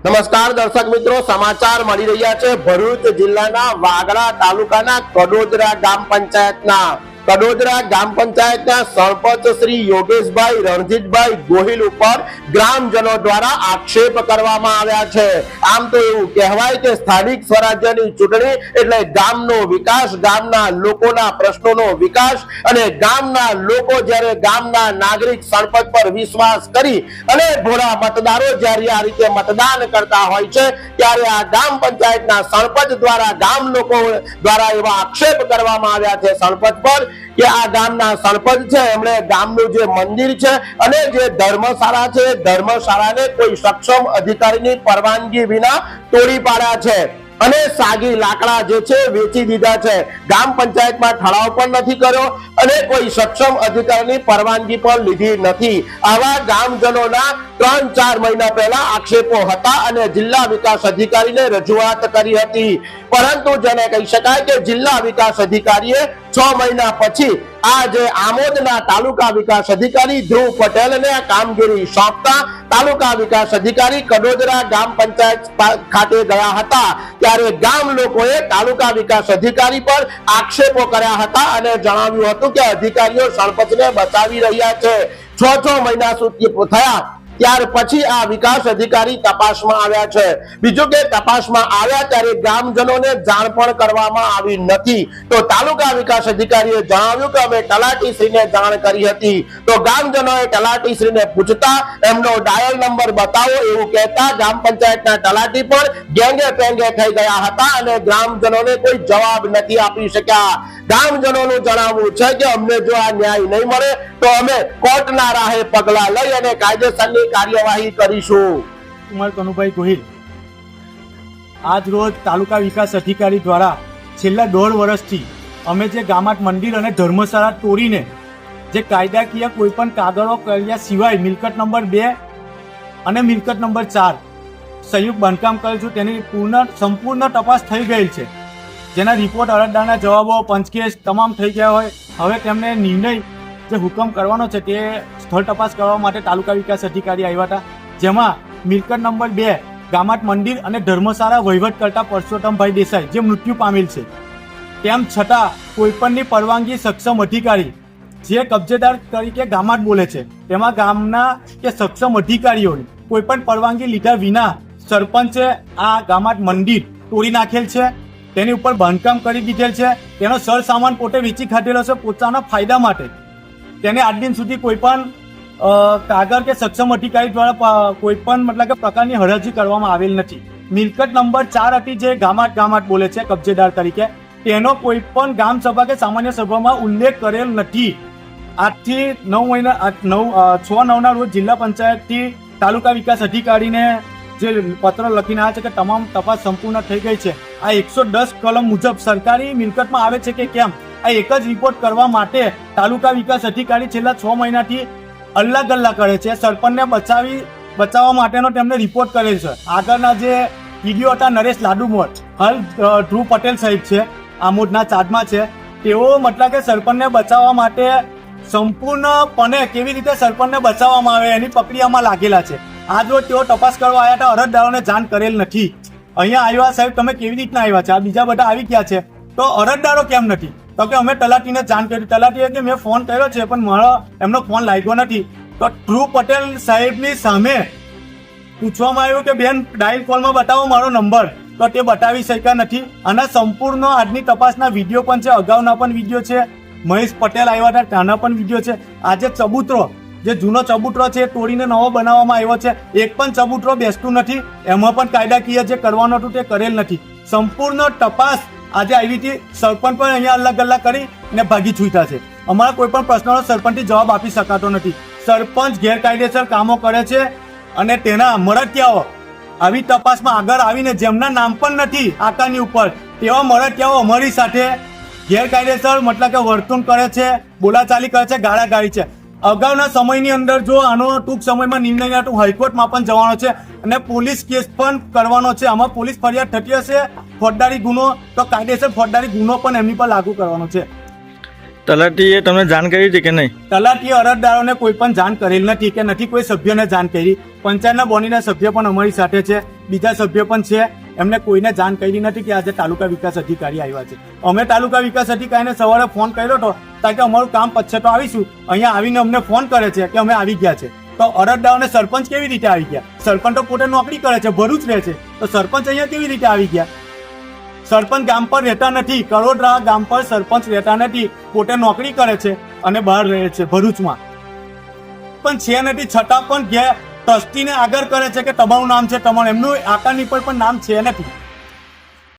નમસ્કાર દર્શક મિત્રો, સમાચાર મળી રહ્યા છે ભરૂચ જિલ્લાના વાગરા તાલુકાના કડોદરા ગામ પંચાયતના સરપંચ શ્રી યોગેશભાઈ રણજીતભાઈ ગોહિલ ઉપર ગ્રામજનો દ્વારા આક્ષેપ કરવામાં આવ્યા છે। આમ તો એવું કહેવાય કે સ્થાનિક સ્વરાજ્યની ચૂંટણી એટલે ગામનો વિકાસ, ગામના લોકોના પ્રશ્નોનો વિકાસ અને ગામના લોકો જ્યારે ગામના નાગરિક સરપંચ પર વિશ્વાસ કરી અને ભોળા મતદારો જ્યારે આ રીતે મતદાન કરતા હોય છે ત્યારે આ ગામ પંચાયતના સરપંચ દ્વારા ગામ લોકો દ્વારા એવા આક્ષેપ કરવામાં આવ્યા છે સરપંચ પર કે આ ગામના સરપંચ છે એમણે ગામનું જે મંદિર છે અને જે ધર્મશાળા છે ધર્મશાળાને કોઈ સક્ષમ અધિકારીની પરવાનગી વિના તોડી પાડ્યા છે અને સાગી લાકડા જે છે વેચી દીધા છે। ગામ પંચાયતમાં ઠરાવ પણ નથી કર્યો અને કોઈ સક્ષમ અધિકારીની પરવાનગી પણ લીધી નથી। આવા ગામજનોના 3-4 મહિના પહેલા આક્ષેપો હતા અને જિલ્લા વિકાસ અધિકારીને રજૂઆત કરી હતી, પરંતુ જેને કહી શકાય કે જિલ્લા વિકાસ અધિકારીએ 6 મહિના પછી આ જે આમોદના તાલુકા વિકાસ અધિકારી ધ્રુવ પટેલને આ કામગીરી સોંપતા તાલુકા વિકાસ અધિકારી કડોદરા ગામ પંચાયત ખાતે ગયા હતા ત્યારે ગામ લોકોએ તાલુકા વિકાસ અધિકારી પર આક્ષેપો કર્યા હતા અને જણાવ્યું હતું કે અધિકારીઓ સરપંચને બચાવી રહ્યા છે। 6 મહિના સુધી થયા ત્યાર પછી આ વિકાસ અધિકારી તપાસમાં આવ્યા છે। બીજું કે તપાસમાં આવ્યા ત્યારે ગ્રામજનોને જાણ પણ કરવામાં આવી નથી, તો તાલુકા વિકાસ અધિકારીએ જણાવ્યું કે અમે તલાટીશ્રીને જાણ કરી હતી, તો ગ્રામજનોએ તલાટીશ્રીને પૂછતા એમનો ડાયલ નંબર બતાવો એવું કહેતા ગ્રામ પંચાયતના તલાટી પણ ગેંગે પેંગે થઈ ગયા હતા અને ગ્રામજનોને કોઈ જવાબ નથી આપી શક્યા। ગ્રામજનોનું જણાવવું છે કે અમને જો આ ન્યાય નહીં મળે તો અમે કોર્ટના રાહે પગલા લઈ અને કાયદેસરની કાર્યવાહી કરીશું। કુમાર કનુભાઈ ગોહિલ આજ રોજ તાલુકા વિકાસ અધિકારી દ્વારા છેલ્લા 1.5 વર્ષથી અમે જે ગામાટ મંદિર અને ધર્મશાળા તોડીને જે કાયદાકીય કોઈ પણ કાગળો કર્યા સિવાય મિલકત નંબર 2 અને મિલકત નંબર 4 સંયુક્ત બાંધકામ કરેલ છે તેની સંપૂર્ણ તપાસ થઈ ગયેલ છે, જેના રિપોર્ટ અરજદારના જવાબો પંચકેસ તમામ થઈ ગયા હોય હવે તેમને નિર્ણય જે હુકમ કરવાનો છે તે સ્થળ તપાસ કરવા માટે તાલુકા વિકાસ અધિકારી આવ્યા હતા, જેમાં મિલકત નંબર 2 ગામાટ મંદિર અને ધર્મશાળા વહીવટ કરતા પરસોત્તમભાઈ દેસાઈ જે મૃત્યુ પામેલ છે, તેમ છતાં કોઈપણની પરવાનગી સક્ષમ અધિકારી જે કબજેદાર તરીકે ગામાટ બોલે છે તેમાં ગામના કે સક્ષમ અધિકારીઓની કોઈપણ પરવાનગી લીધા વિના સરપંચે આ ગામાટ મંદિર તોડી નાખેલ છે, તેની ઉપર બાંધકામ કરી દીધેલ છે, તેનો સરસામાન પોતે વેચી ખાધેલો છે પોતાના ફાયદા માટે। તેને આજ દિન સુધી કોઈ પણ કાગળ કે સક્ષમ અધિકારી દ્વારા કોઈ પણ મતલબ કે પ્રકારની હરાજી કરવામાં આવેલ નથી। મિલકત નંબર 4 હતી જે ગામાટ બોલે છે કબજેદાર તરીકે, તેનો કોઈ પણ ગામ સભા કે સામાન્ય સભામાં ઉલ્લેખ કરેલ નથી। આજથી 6/9 રોજ જિલ્લા પંચાયતથી તાલુકા વિકાસ અધિકારીને જે પત્ર લખીને આવ્યા છે કે તમામ તપાસ સંપૂર્ણ થઈ ગઈ છે। આ 110 કલમ મુજબ સરકારી મિલકતમાં આવે છે કે કેમ આ એક જ રિપોર્ટ કરવા માટે તાલુકા વિકાસ અધિકારી છેલ્લા 6 મહિનાથી અલ્લા કરે છે। સરપંચને બચાવવા માટેનો તેમને રિપોર્ટ કરેલ છે। આગળના જે વિડીયો હતા નરેશ લાડુમોર હાલ ધ્રુવ પટેલ સાહેબ છે આમોદના ચાર્જમાં છે, તેઓ મતલબ કે સરપંચને બચાવવા માટે સંપૂર્ણપણે કેવી રીતે સરપંચને બચાવવામાં આવે એની પ્રક્રિયામાં લાગેલા છે। આજ રોજ તેઓ તપાસ કરવા આવ્યા હતા, અરજદારોને જાણ કરેલ નથી। અહીંયા આવ્યા સાહેબ તમે કેવી રીતના આવ્યા છે, આ બીજા બધા આવી ગયા છે તો અરજદારો કેમ નથી? તો કે અમે તલાટીને જાણ કરી, તલાટીએ કે મેં ફોન કર્યો છે પણ મારો એમનો ફોન લાગ્યો નથી। તો ધ્રુવ પટેલ સાહેબની સામે પૂછવામાં આવ્યું કે બેન ડાયલ કોલમાં બતાવો મારો નંબર, તો તે બતાવી શક્યા નથી। આના સંપૂર્ણ આજની તપાસના વિડીયો પણ છે, અગાઉના પણ વિડીયો છે, મહેશ પટેલ આવ્યા હતા ત્યાંના પણ વિડીયો છે। આજે ચબૂતરો જે જૂનો ચબૂતરો છે તોડીને નવો બનાવવામાં આવ્યો છે, એક પણ ચબૂતરો બેસતું નથી, એમાં પણ કાયદાકીય જે કરવાનું હતું તે કરેલ નથી। સંપૂર્ણ તપાસ આજે આવી હતી, સરપંચ પણ અહીંયા અલ્લા કરી ને ભાગી છૂટ્યા છે। અમારા કોઈ પણ પ્રશ્નનો સરપંચથી જવાબ આપી શકાતો નથી। સરપંચ ગેરકાયદેસર કામો કરે છે અને તેના મળતિયાઓ આવી તપાસમાં આગળ આવીને જેમના નામ પણ નથી આકાની ઉપર તેવા મળતિયાઓ અમારી સાથે ગેરકાયદેસર મતલબ કે વર્તન કરે છે, બોલાચાલી કરે છે, ગાળાગાળી છે। અગાઉના સમયની અંદર જો આનો ટૂંક સમયમાં નિર્ણય તો હાઈકોર્ટમાં પણ જવાનો છે અને પોલીસ કેસ પણ કરવાનો છે। આમાં પોલીસ ફરિયાદ થતી હશે ફોજદારી ગુનો તો કાયદેસર ફોજદારી ગુનો પણ એમની પર લાગુ કરવાનો છે। તલાટીએ તમને જાણ કરી હતી કે નહીં? તલાટીએ અરજદારોને કોઈ પણ જાણ કરેલ નથી કે નથી કોઈ સભ્યને જાણ કરી. પંચાયતના બોડીના સભ્ય પણ અમારી સાથે છે, બીજા સભ્ય પણ છે, એમને કોઈને જાણ કરી નથી કે આજે તાલુકા વિકાસ અધિકારી આવ્યા છે. અમે તાલુકા વિકાસ અધિકારીને સવારે ફોન કર્યો હતો કારણ કે અમારું કામ પતશે તો આવીશું. અહીંયા આવીને અમને ફોન કરે છે કે અમે આવી ગયા છે. તો અરજદારોને સરપંચ કેવી રીતે આવી ગયા? સરપંચ તો પોતે નોકરી કરે છે, ભરૂચ રહે છે, તો સરપંચ અહીંયા કેવી રીતે આવી ગયા? સરપંચ ગામ પર રહેતા નથી, કરોડરા ગામ પર સરપંચ રહેતા નથી, પોતે નોકરી કરે છે અને બહાર રહે છે ભરૂચમાં. પણ છે નથી છતાં પણ ટ્રસ્ટીને આગળ કરે છે કે તમારું નામ છે, તમારું એમનું આકારની પર પણ નામ છે નથી.